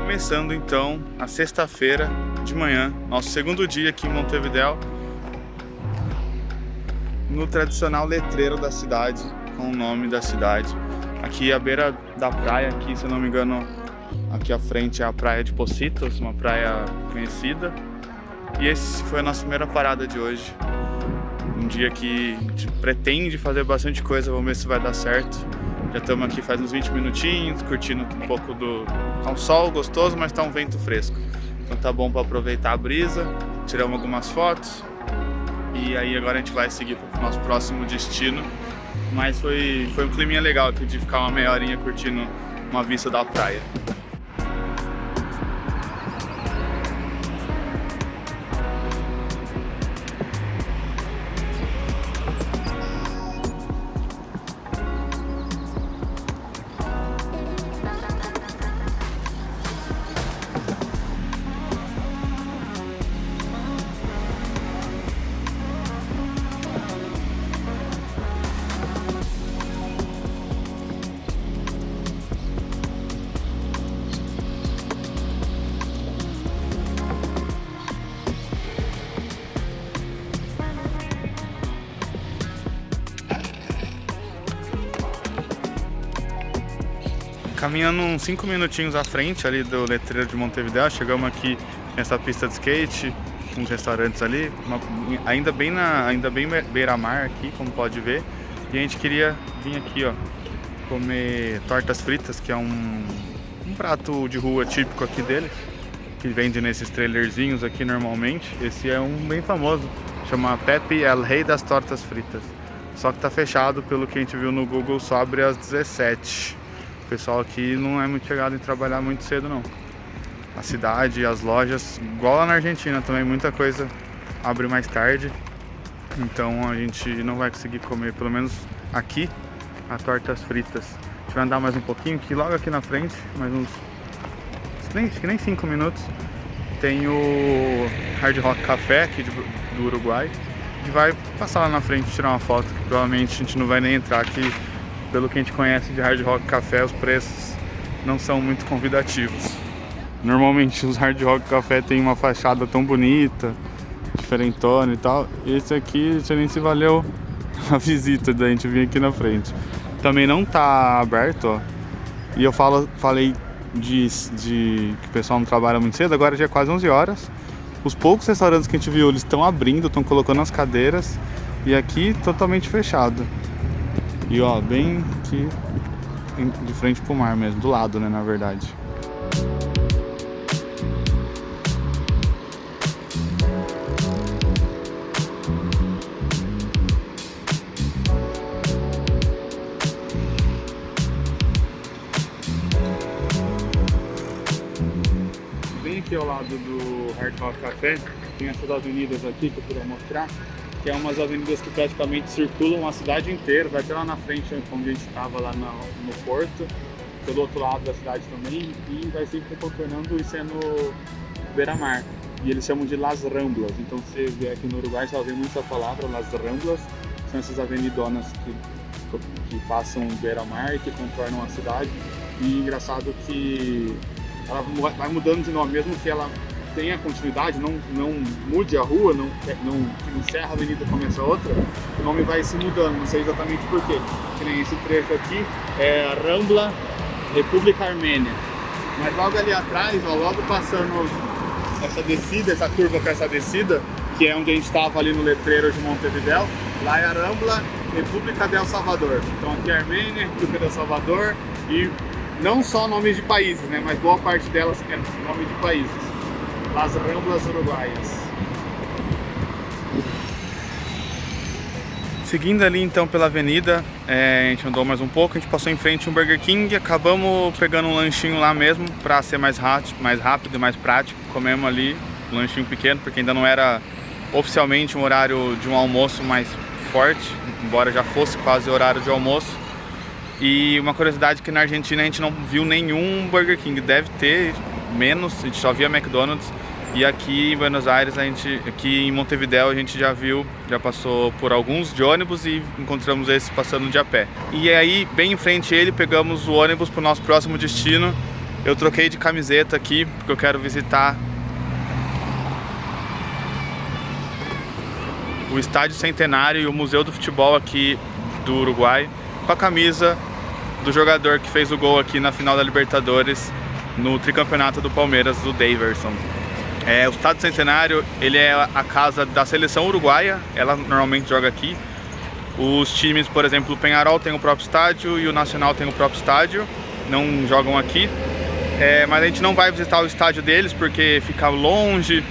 começando então a sexta-feira de manhã, nosso segundo dia aqui em Montevidéu, no tradicional letreiro da cidade, com o nome da cidade. Aqui à beira da praia, aqui, se eu não me engano, aqui à frente é a praia de Pocitos, uma praia conhecida. E esse foi a nossa primeira parada de hoje. Um dia que a gente pretende fazer bastante coisa, vamos ver se vai dar certo. Já estamos aqui faz uns 20 minutinhos, curtindo um pouco do... Tá um sol gostoso, mas tá um vento fresco. Então tá bom para aproveitar a brisa, tiramos algumas fotos. E aí agora a gente vai seguir para o nosso próximo destino. Mas foi um climinha legal aqui de ficar uma meia horinha curtindo uma vista da praia. Caminhando uns 5 minutinhos à frente ali do letreiro de Montevidéu, chegamos aqui nessa pista de skate, uns restaurantes ali, ainda bem beira-mar aqui, como pode ver. E a gente queria vir aqui, ó, comer tortas fritas, que é um prato de rua típico aqui deles, que vende nesses trailerzinhos aqui normalmente. Esse é um bem famoso, chama Pepe El Rei das Tortas Fritas. Só que tá fechado, pelo que a gente viu no Google, só abre às 17. O pessoal aqui não é muito chegado em trabalhar muito cedo, não. A cidade, as lojas, igual lá na Argentina também, muita coisa abre mais tarde. Então a gente não vai conseguir comer, pelo menos aqui, as tortas fritas. A gente vai andar mais um pouquinho, que logo aqui na frente, mais uns... acho que nem 5 minutos, tem o Hard Rock Café aqui do Uruguai. A gente vai passar lá na frente e tirar uma foto, que provavelmente a gente não vai nem entrar aqui. Pelo que a gente conhece de Hard Rock Café, os preços não são muito convidativos. Normalmente os Hard Rock Café tem uma fachada tão bonita, diferentona e tal. Esse aqui já nem se valeu a visita da gente vir aqui na frente. Também não tá aberto, ó. E eu falei de que o pessoal não trabalha muito cedo, agora já é quase 11 horas. Os poucos restaurantes que a gente viu, eles estão abrindo, estão colocando as cadeiras. E aqui totalmente fechado. E ó, bem aqui de frente pro mar mesmo, do lado, né, na verdade. Bem aqui ao lado do Hard Rock Café, tem essas avenidas aqui que eu queria mostrar. Que é umas avenidas que praticamente circulam a cidade inteira, vai até lá na frente onde a gente estava lá no porto, pelo outro lado da cidade também, e vai sempre contornando e sendo beira-mar. E eles chamam de Las Ramblas, então se você vier aqui no Uruguai você vai ver muito essa palavra, Las Ramblas, são essas avenidonas que passam beira-mar e que contornam a cidade. E engraçado que ela vai mudando de nome, mesmo que ela tenha continuidade, não mude a rua, não encerra a avenida e começa outra, o nome vai se mudando, não sei exatamente porquê. Que nem esse trecho aqui é a Rambla República Armênia. Mas logo ali atrás, ó, logo passando essa descida, essa curva com essa descida, que é onde a gente estava ali no letreiro de Montevidéu, lá é a Rambla República del Salvador. Então aqui é a Armênia, República del Salvador, e não só nomes de países, né, mas boa parte delas é nome de países. Las Ramblas Uruguaias. Seguindo ali então pela avenida, a gente andou mais um pouco, a gente passou em frente a um Burger King e acabamos pegando um lanchinho lá mesmo para ser mais rápido e mais prático. Comemos ali um lanchinho pequeno, porque ainda não era oficialmente um horário de um almoço mais forte, embora já fosse quase horário de almoço. E uma curiosidade que na Argentina a gente não viu nenhum Burger King, deve ter menos, a gente só via McDonald's. E aqui em Buenos Aires, aqui em Montevidéu, a gente já passou por alguns de ônibus e encontramos esse passando de a pé. E aí, bem em frente a ele, pegamos o ônibus para o nosso próximo destino, Eu troquei de camiseta aqui porque eu quero visitar o Estádio Centenário e o Museu do Futebol aqui do Uruguai com a camisa do jogador que fez o gol aqui na final da Libertadores no tricampeonato do Palmeiras, do Daverson. O Estádio Centenário, ele é a casa da seleção uruguaia, ela normalmente joga aqui. Os times, por exemplo, o Peñarol tem o próprio estádio e o Nacional tem o próprio estádio, não jogam aqui. Mas a gente não vai visitar o estádio deles porque fica longe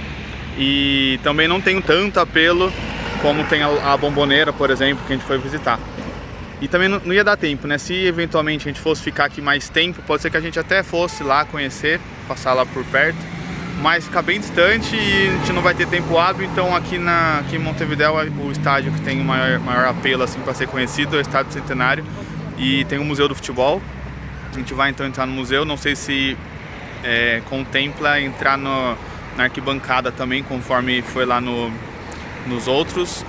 e também não tem tanto apelo como tem a Bombonera, por exemplo, que a gente foi visitar. E também não ia dar tempo, né? Se eventualmente a gente fosse ficar aqui mais tempo, pode ser que a gente até fosse lá conhecer, passar lá por perto, mas fica bem distante e a gente não vai ter tempo hábil. Então aqui em Montevidéu, o estádio que tem o maior apelo assim, para ser conhecido é o Estádio Centenário, e tem o Museu do Futebol. A gente vai então entrar no museu, não sei se contempla entrar na arquibancada também, conforme foi lá nos outros,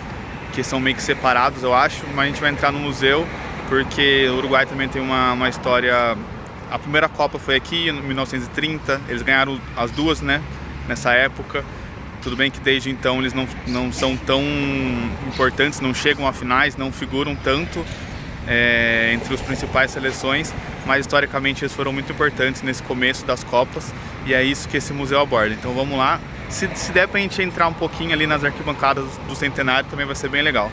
que são meio que separados, eu acho, mas a gente vai entrar no museu porque o Uruguai também tem uma história. A primeira Copa foi aqui em 1930, eles ganharam as duas, né, nessa época. Tudo bem que desde então eles não são tão importantes, não chegam a finais, não figuram tanto entre as principais seleções, mas historicamente eles foram muito importantes nesse começo das Copas, e é isso que esse museu aborda. Então vamos lá, se der pra gente entrar um pouquinho ali nas arquibancadas do Centenário, também vai ser bem legal.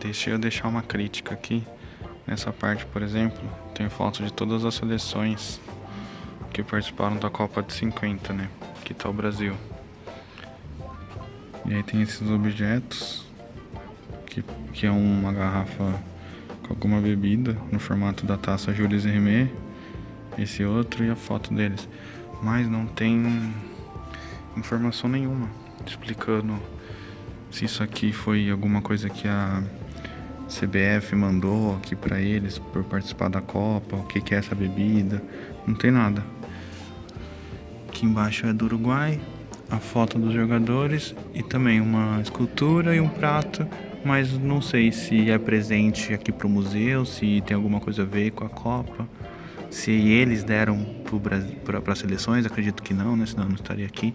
Deixa eu deixar uma crítica aqui. Nessa parte, por exemplo, tem fotos de todas as seleções que participaram da Copa de 50, né? Aqui tá o Brasil. E aí tem esses objetos, que é uma garrafa com alguma bebida, no formato da taça Jules Rimet. Esse outro e a foto deles. Mas não tem informação nenhuma explicando se isso aqui foi alguma coisa que a CBF mandou aqui pra eles por participar da Copa, o que é essa bebida, não tem nada. Aqui embaixo é do Uruguai, a foto dos jogadores e também uma escultura e um prato mas não sei se é presente aqui pro museu, se tem alguma coisa a ver com a Copa, se eles deram para seleções, acredito que não, né? Senão eu não estaria aqui.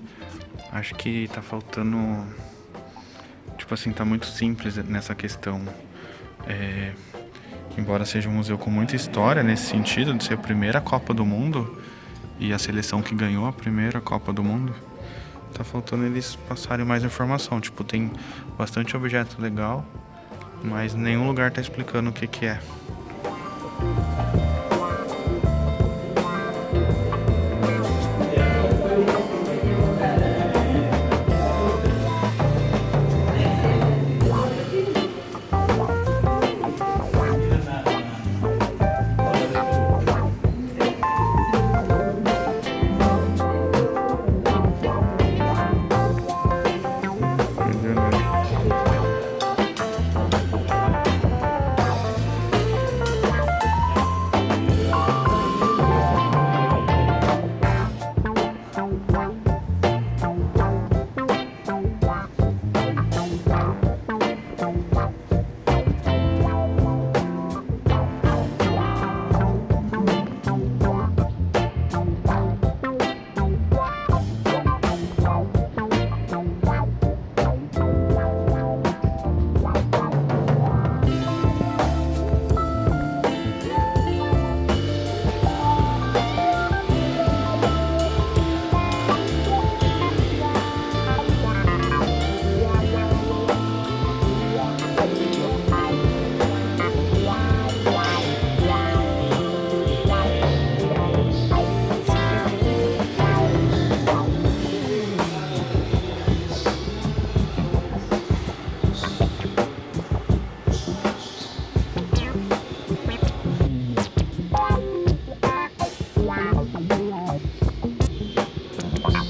Acho que tá faltando, tipo assim, tá muito simples nessa questão. Embora seja um museu com muita história nesse sentido, de ser a primeira Copa do Mundo e a seleção que ganhou a primeira Copa do Mundo, tá faltando eles passarem mais informação. Tipo, tem bastante objeto legal, mas nenhum lugar tá explicando o que que é.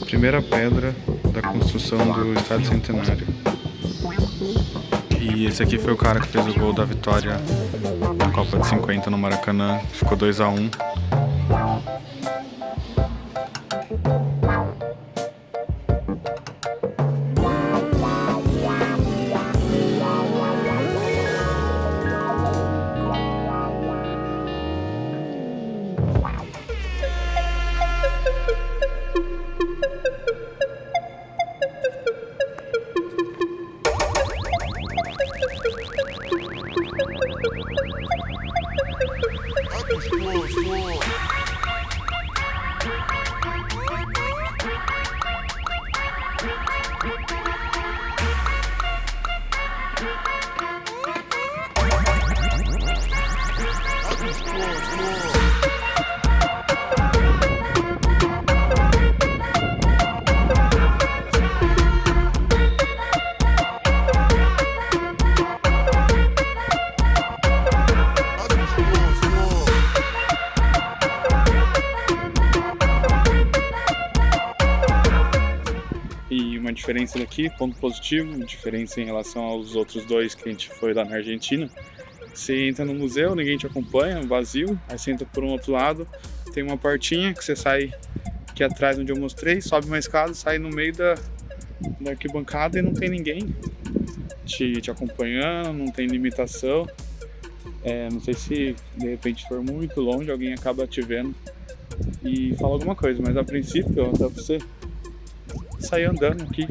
Primeira pedra da construção do Estádio Centenário. E esse aqui foi o cara que fez o gol da vitória na Copa de 50 no Maracanã. Ficou 2-1. Uma diferença daqui, ponto positivo, diferença em relação aos outros dois que a gente foi lá na Argentina. Você entra no museu, ninguém te acompanha, vazio, aí você entra por um outro lado, tem uma portinha que você sai aqui atrás onde eu mostrei, sobe uma escada, sai no meio da arquibancada e não tem ninguém te acompanhando, não tem limitação. Não sei se de repente for muito longe, alguém acaba te vendo e fala alguma coisa, mas a princípio dá pra você saí andando aqui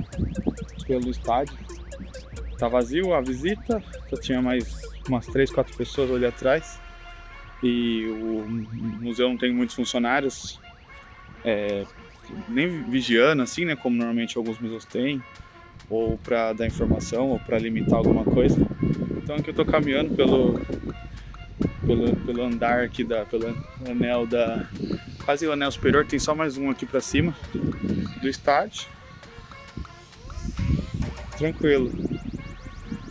pelo estádio. Tá vazio a visita, só tinha mais umas 3, 4 pessoas ali atrás. E o museu não tem muitos funcionários, nem vigiando assim, né, como normalmente alguns museus têm, ou para dar informação, ou para limitar alguma coisa. Então aqui eu tô caminhando pelo andar aqui, pelo anel quase o anel superior, tem só mais um aqui para cima do estádio. Tranquilo.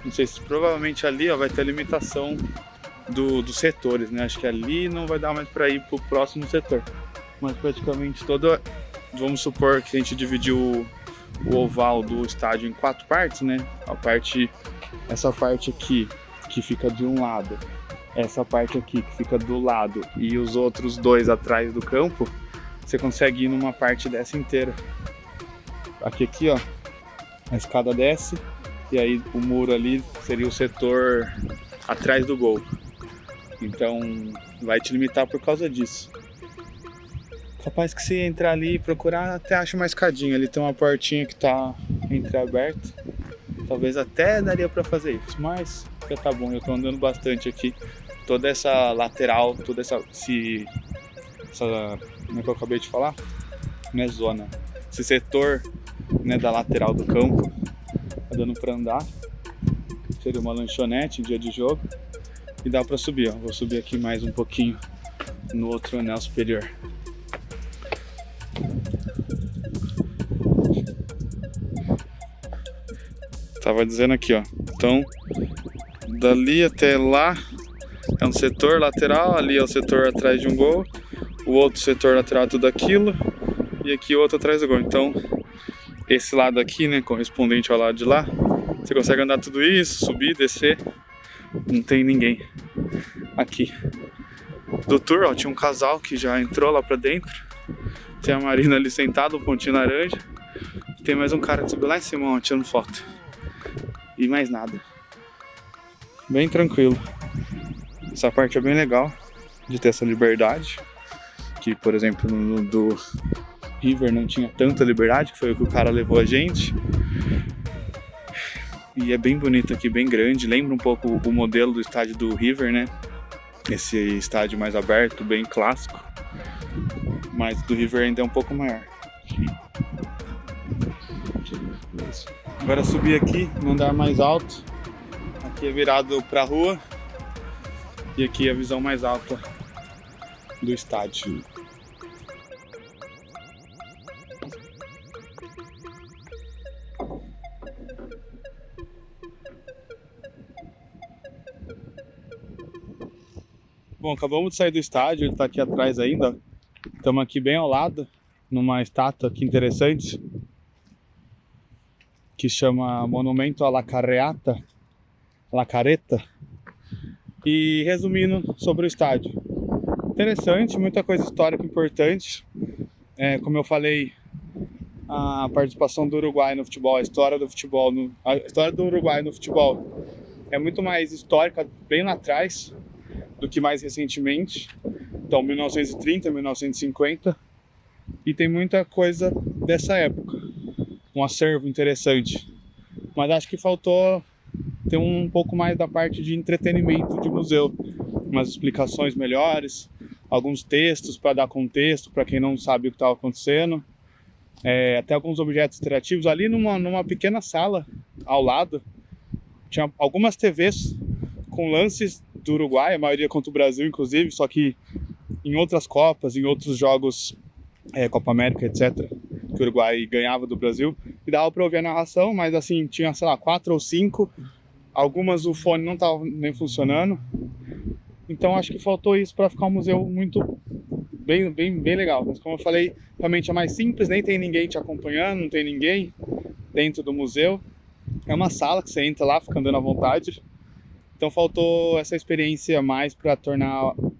Não sei se provavelmente ali vai ter a limitação dos setores, né? Acho que ali não vai dar mais para ir pro próximo setor. Mas praticamente vamos supor que a gente dividiu o oval do estádio em 4 partes, né? Essa parte aqui que fica de um lado, essa parte aqui que fica do lado e os outros 2 atrás do campo, você consegue ir numa parte dessa inteira. Aqui, ó. A escada desce e aí o muro ali seria o setor atrás do gol. Então vai te limitar por causa disso. Capaz que se entrar ali e procurar, até acha uma escadinha. Ali tem uma portinha que tá entreaberta. Talvez até daria pra fazer isso, mas já tá bom. Eu tô andando bastante aqui. Toda essa lateral, toda essa como é que eu acabei de falar? Não é zona. Esse setor, né, da lateral do campo, tá dando pra andar. Seria uma lanchonete, dia de jogo. E dá pra subir, ó. Vou subir aqui mais um pouquinho no outro anel superior. Tava dizendo aqui, ó. Então, dali até lá é um setor lateral, ali é o setor atrás de um gol, o outro setor lateral é tudo aquilo, e aqui o outro atrás do gol. Então, esse lado aqui, né, correspondente ao lado de lá, você consegue andar tudo isso, subir, descer, não tem ninguém aqui. Do tour, ó, tinha um casal que já entrou lá pra dentro, tem a Marina ali sentada, um pontinho laranja, tem mais um cara que subiu lá em cima, ó, tirando foto. E mais nada. Bem tranquilo. Essa parte é bem legal de ter essa liberdade. Que, por exemplo, no do River não tinha tanta liberdade, que foi o que o cara levou a gente. E é bem bonito aqui, bem grande. Lembra um pouco o modelo do estádio do River, né? Esse estádio mais aberto, bem clássico. Mas do River ainda é um pouco maior. Agora subir aqui no andar mais alto. Aqui é virado para a rua. E aqui é a visão mais alta do estádio. Bom, acabamos de sair do estádio, ele está aqui atrás ainda. Estamos aqui bem ao lado, numa estátua aqui interessante, que chama Monumento à La Careta. E resumindo sobre o estádio. Interessante, muita coisa histórica importante. Como eu falei, a participação do Uruguai no futebol, a história do futebol, a história do Uruguai no futebol é muito mais histórica, bem lá atrás, do que mais recentemente. Então, 1930, 1950. E tem muita coisa dessa época. Um acervo interessante. Mas acho que faltou ter um pouco mais da parte de entretenimento de museu. Umas explicações melhores, alguns textos para dar contexto para quem não sabe o que estava acontecendo. Até alguns objetos interativos. Ali numa pequena sala ao lado, tinha algumas TVs com lances do Uruguai, a maioria contra o Brasil, inclusive, só que em outras Copas, em outros jogos, Copa América, etc., que o Uruguai ganhava do Brasil, e dava para ouvir a narração, mas assim, tinha, sei lá, 4 ou 5, algumas o fone não estava nem funcionando, então acho que faltou isso para ficar um museu muito, bem legal. Mas como eu falei, realmente é mais simples, nem tem ninguém te acompanhando, não tem ninguém dentro do museu, é uma sala que você entra lá, fica andando à vontade, então faltou essa experiência a mais para tornar o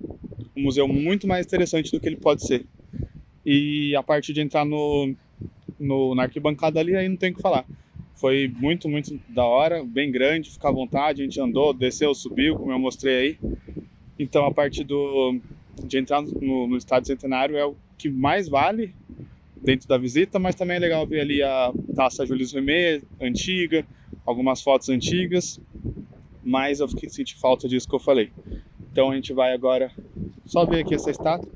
museu muito mais interessante do que ele pode ser. E a parte de entrar na arquibancada ali, aí não tem o que falar. Foi muito da hora, bem grande, fica à vontade, a gente andou, desceu, subiu, como eu mostrei aí. Então a parte de entrar no Estádio Centenário é o que mais vale dentro da visita, mas também é legal ver ali a Taça Jules Rimet, antiga, algumas fotos antigas, mas eu senti falta disso que eu falei. Então a gente vai agora só ver aqui essa estátua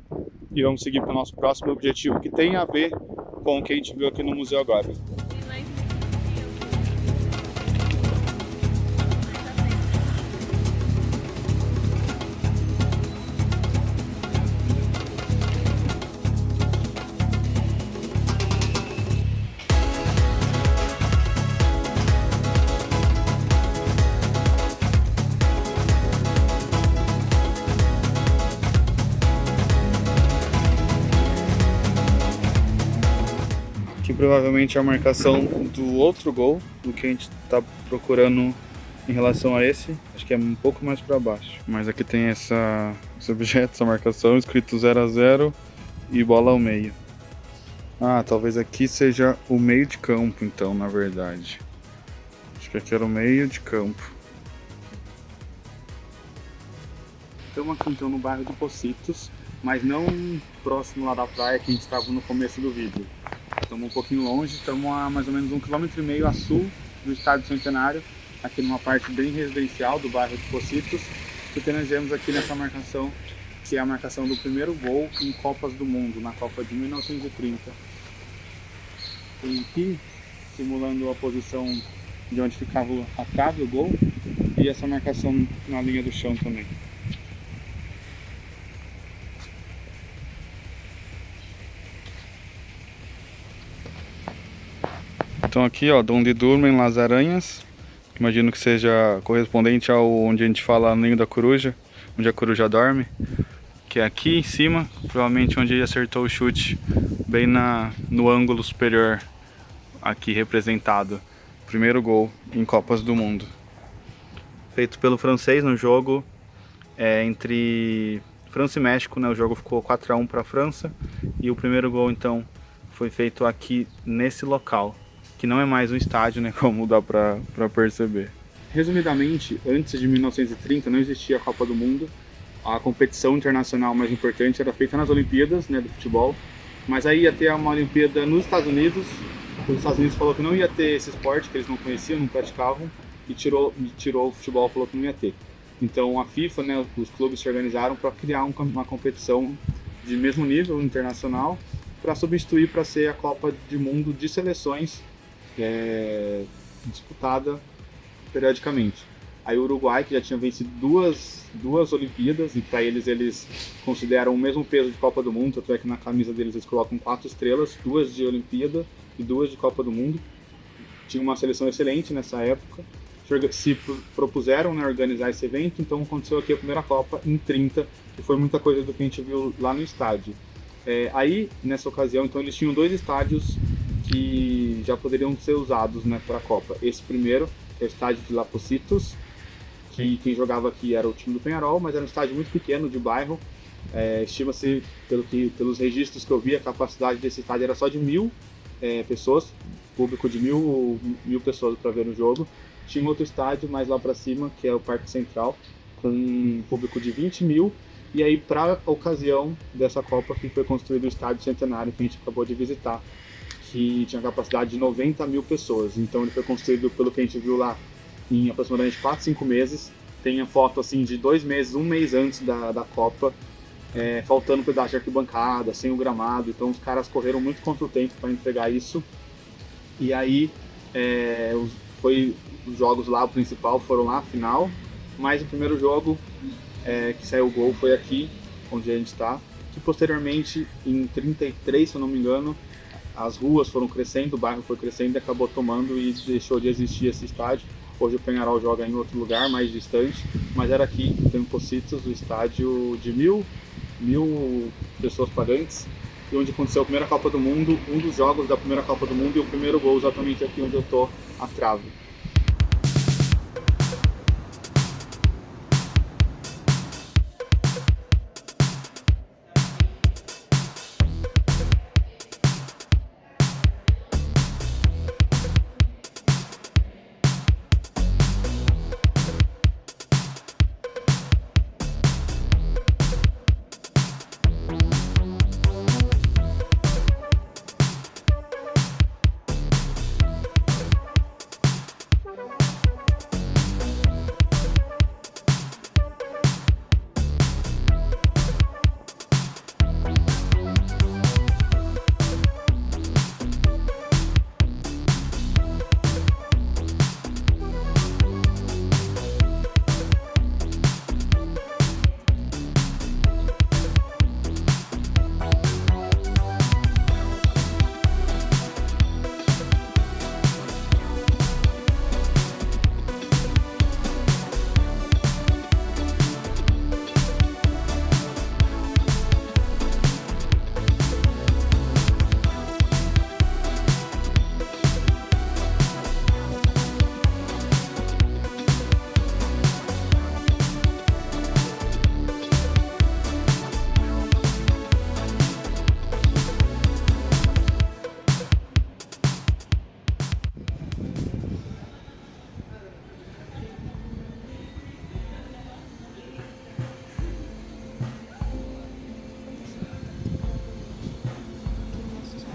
e vamos seguir para o nosso próximo objetivo, que tem a ver com o que a gente viu aqui no museu agora. Provavelmente a marcação do outro gol do que a gente está procurando em relação a esse. Acho que é um pouco mais para baixo. Mas aqui tem esse objeto, essa marcação, escrito 0 a 0 e bola ao meio. Ah, talvez aqui seja o meio de campo, então, na verdade. Acho Acho que aqui era o meio de campo. Estamos aqui então no bairro de Pocitos, mas não próximo lá da praia que a gente estava no começo do vídeo. Estamos um pouquinho longe, estamos a mais ou menos 1,5 km a sul do Estádio Centenário, aqui numa parte bem residencial do bairro de Pocitos, porque nós vemos aqui nessa marcação, que é a marcação do primeiro gol em Copas do Mundo, na Copa de 1930. Tem aqui, simulando a posição de onde ficava a trave, o gol, e essa marcação na linha do chão também. Então aqui, ó, onde dormem as aranhas, imagino que seja correspondente ao onde a gente fala ninho da coruja, onde a coruja dorme, que é aqui em cima, provavelmente onde ele acertou o chute, bem no ângulo superior, aqui representado, primeiro gol em Copas do Mundo. Feito pelo francês no jogo entre França e México, né? O jogo ficou 4-1 para a França, e o primeiro gol então foi feito aqui nesse local, que não é mais um estádio, né, como dá pra perceber. Resumidamente, antes de 1930 não existia a Copa do Mundo. A competição internacional mais importante era feita nas Olimpíadas, né, do futebol. Mas aí ia ter uma Olimpíada nos Estados Unidos. Os Estados Unidos falou que não ia ter esse esporte, que eles não conheciam, não praticavam, e tirou o futebol, falou que não ia ter. Então a FIFA, né, os clubes se organizaram para criar uma competição de mesmo nível internacional, para substituir para ser a Copa do Mundo de seleções, disputada periodicamente. Aí o Uruguai, que já tinha vencido duas Olimpíadas, e para eles consideram o mesmo peso de Copa do Mundo, tanto é que na camisa deles eles colocam 4 estrelas, 2 de Olimpíada e 2 de Copa do Mundo. Tinha uma seleção excelente nessa época, se propuseram, né, organizar esse evento, então aconteceu aqui a primeira Copa em 30, que foi muita coisa do que a gente viu lá no estádio. Aí, nessa ocasião, então eles tinham 2 estádios que já poderiam ser usados, né, para a Copa. Esse primeiro é o estádio de La Pocitos, que quem jogava aqui era o time do Peñarol, mas era um estádio muito pequeno, de bairro. Estima-se, pelos registros que eu vi, a capacidade desse estádio era só de 1.000 pessoas, público de 1.000 pessoas para ver o jogo. Tinha outro estádio mais lá para cima, que é o Parque Central, com um público de 20.000. E aí, para a ocasião dessa Copa, que foi construído o Estádio Centenário, que a gente acabou de visitar, que tinha capacidade de 90.000 pessoas. Então ele foi construído, pelo que a gente viu lá, em aproximadamente 4, 5 meses. Tem a foto assim de 2 meses, 1 mês antes da Copa, faltando um pedaço de arquibancada, sem o gramado. Então os caras correram muito contra o tempo para entregar isso. E aí os jogos lá, o principal, foram lá, a final. Mas o primeiro jogo que saiu o gol foi aqui, onde a gente está. Que posteriormente, em 33, se eu não me engano, as ruas foram crescendo, o bairro foi crescendo e acabou tomando e deixou de existir esse estádio. Hoje o Peñarol joga em outro lugar, mais distante, mas era aqui, em Pocitos, o estádio de 1.000 pessoas pagantes, e onde aconteceu a primeira Copa do Mundo, um dos jogos da primeira Copa do Mundo, e o primeiro gol exatamente aqui onde eu estou, a trave.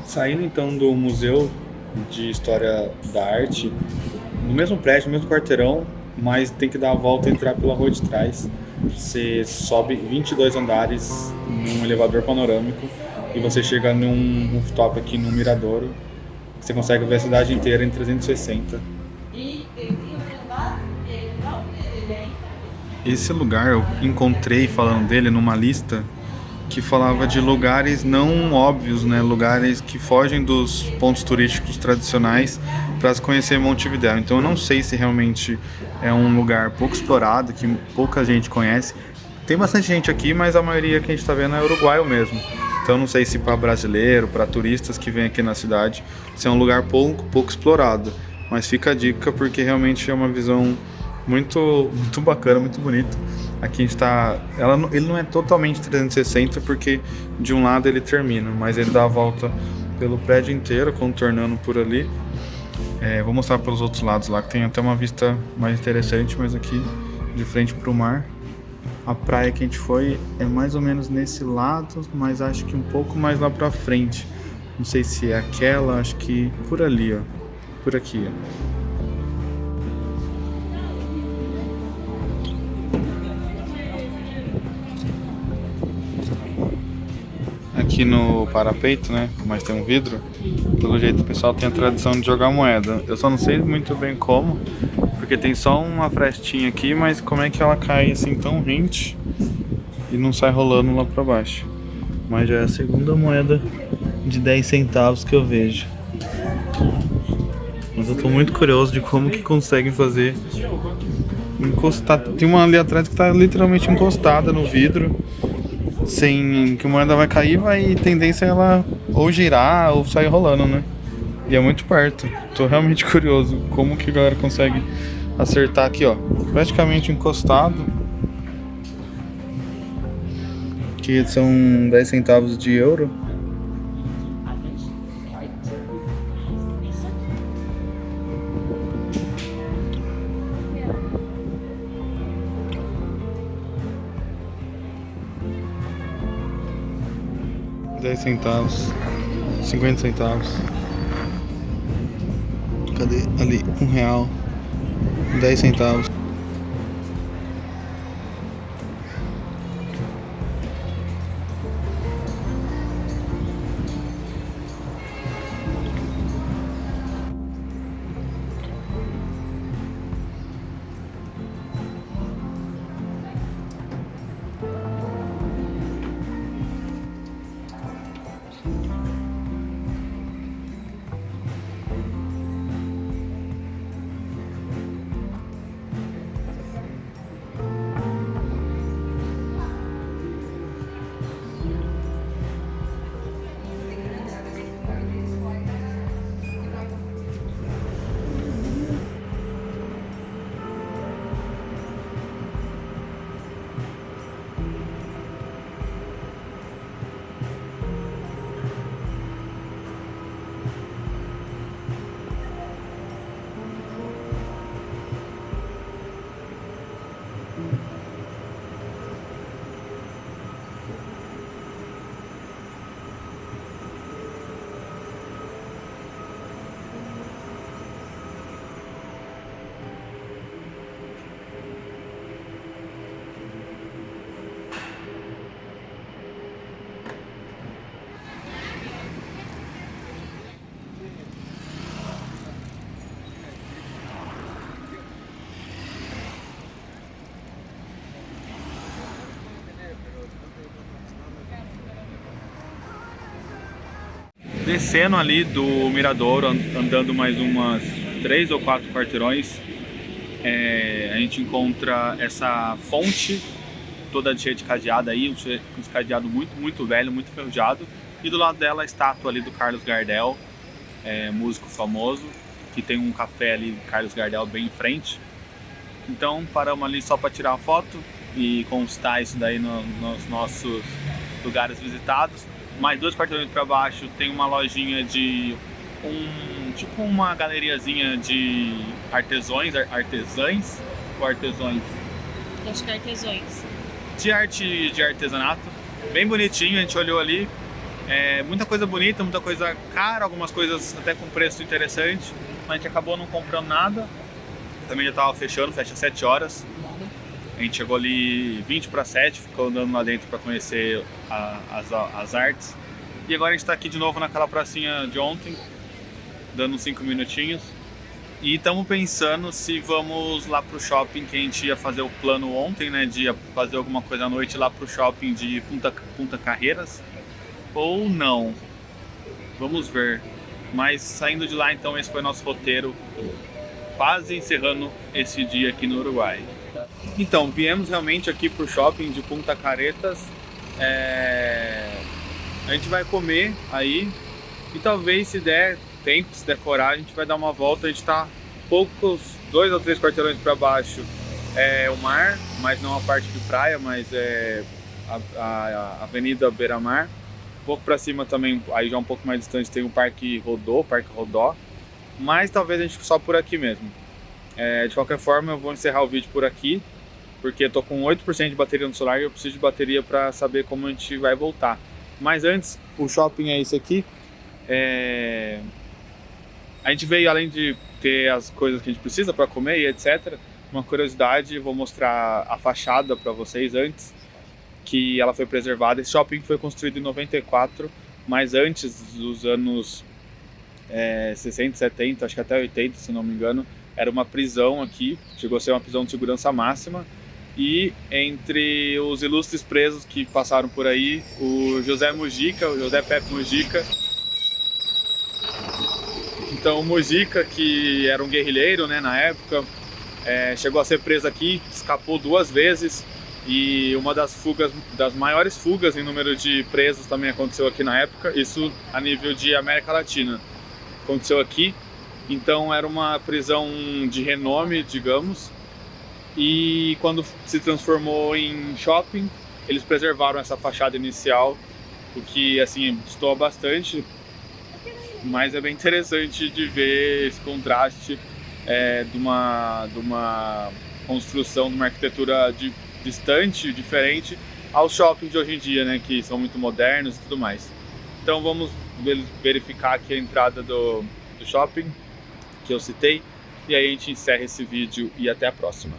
Saindo então do Museu de História da Arte, no mesmo prédio, no mesmo quarteirão, mas tem que dar a volta e entrar pela rua de trás. Você sobe 22 andares num elevador panorâmico e você chega num rooftop aqui no Miradouro. Você consegue ver a cidade inteira em 360. Esse lugar eu encontrei falando dele numa lista que falava de lugares não óbvios, né? Lugares que fogem dos pontos turísticos tradicionais para se conhecer Montevidéu. Então eu não sei se realmente é um lugar pouco explorado, que pouca gente conhece. Tem bastante gente aqui, mas a maioria que a gente está vendo é uruguaio mesmo. Então eu não sei se para brasileiro, para turistas que vêm aqui na cidade, se é um lugar pouco explorado. Mas fica a dica porque realmente é uma visão muito bacana, muito bonito. Aqui a gente tá. Ele não é totalmente 360 porque de um lado ele termina, mas ele dá a volta pelo prédio inteiro, contornando por ali. Vou mostrar pelos outros lados lá, que tem até uma vista mais interessante, mas aqui de frente para o mar. A praia que a gente foi é mais ou menos nesse lado, mas acho que um pouco mais lá pra frente. Não sei se é aquela, acho que por ali, ó. Por aqui, ó. Aqui no parapeito, né, mas tem um vidro, pelo jeito o pessoal tem a tradição de jogar moeda. Eu só não sei muito bem como, porque tem só uma frestinha aqui, mas como é que ela cai assim tão rente e não sai rolando lá pra baixo. Mas já é a segunda moeda de 10 centavos que eu vejo. Mas eu tô muito curioso de como que conseguem fazer encostar. Tem uma ali atrás que tá literalmente encostada no vidro, sem que a moeda vai cair, vai tendência a ela ou girar ou sair rolando, né? E é muito perto. Tô realmente curioso como que a galera consegue acertar aqui, ó, praticamente encostado. Que são 10 centavos de euro. $10, 50 centavos. Cadê? Ali, R$1, 10 centavos. Descendo ali do Miradouro, andando mais umas 3 ou 4 quarteirões, a gente encontra essa fonte toda cheia de cadeado aí, um cadeado muito velho, muito enferrujado. E do lado dela a estátua ali do Carlos Gardel, músico famoso, que tem um café ali, Carlos Gardel, bem em frente. Então paramos ali só para tirar a foto e constar isso daí nos nossos lugares visitados. Mais 2 quarteirões para baixo tem uma lojinha de tipo uma galeriazinha de artesãos ou artesões? Acho que artesões. De arte de artesanato, bem bonitinho. A gente olhou ali, Muita coisa bonita, muita coisa cara, algumas coisas até com preço interessante, mas a gente acabou não comprando nada. Também já estava fechando, fecha 7 horas. A gente chegou ali 20 para 7, ficou andando lá dentro para conhecer as artes. E agora a gente está aqui de novo naquela pracinha de ontem, dando uns 5 minutinhos. E estamos pensando se vamos lá pro shopping, que a gente ia fazer o plano ontem, né, de fazer alguma coisa à noite lá pro shopping de Punta Carreiras, ou não. Vamos ver. Mas saindo de lá, então, esse foi nosso roteiro, quase encerrando esse dia aqui no Uruguai. Então, viemos realmente aqui pro shopping de Punta Carretas. A gente vai comer aí e talvez, se der tempo, se decorar, a gente vai dar uma volta. A gente tá poucos, 2 ou 3 quarteirões para baixo, o mar, mas não a parte de praia, mas a Avenida Beira-Mar. Um pouco para cima também, aí já um pouco mais distante, tem o Parque Rodó, mas talvez a gente só por aqui mesmo. De qualquer forma, eu vou encerrar o vídeo por aqui, porque eu tô com 8% de bateria no celular e eu preciso de bateria para saber como a gente vai voltar. Mas antes, o shopping é esse aqui. A gente veio, além de ter as coisas que a gente precisa para comer e etc, uma curiosidade, vou mostrar a fachada para vocês antes, que ela foi preservada. Esse shopping foi construído em 94, mas antes dos anos 60, 70, acho que até 80, se não me engano, era uma prisão aqui, chegou a ser uma prisão de segurança máxima. E entre os ilustres presos que passaram por aí, o José Pepe Mujica. Então o Mujica, que era um guerrilheiro, né, na época, chegou a ser preso aqui, escapou 2 vezes, e uma das maiores fugas em número de presos também aconteceu aqui na época, isso a nível de América Latina. Aconteceu aqui, então era uma prisão de renome, digamos, e quando se transformou em shopping, eles preservaram essa fachada inicial, o que, assim, destoa bastante, mas é bem interessante de ver esse contraste de uma construção, de uma arquitetura distante, diferente, aos shoppings de hoje em dia, né, que são muito modernos e tudo mais. Então vamos verificar aqui a entrada do shopping que eu citei, e aí a gente encerra esse vídeo e até a próxima.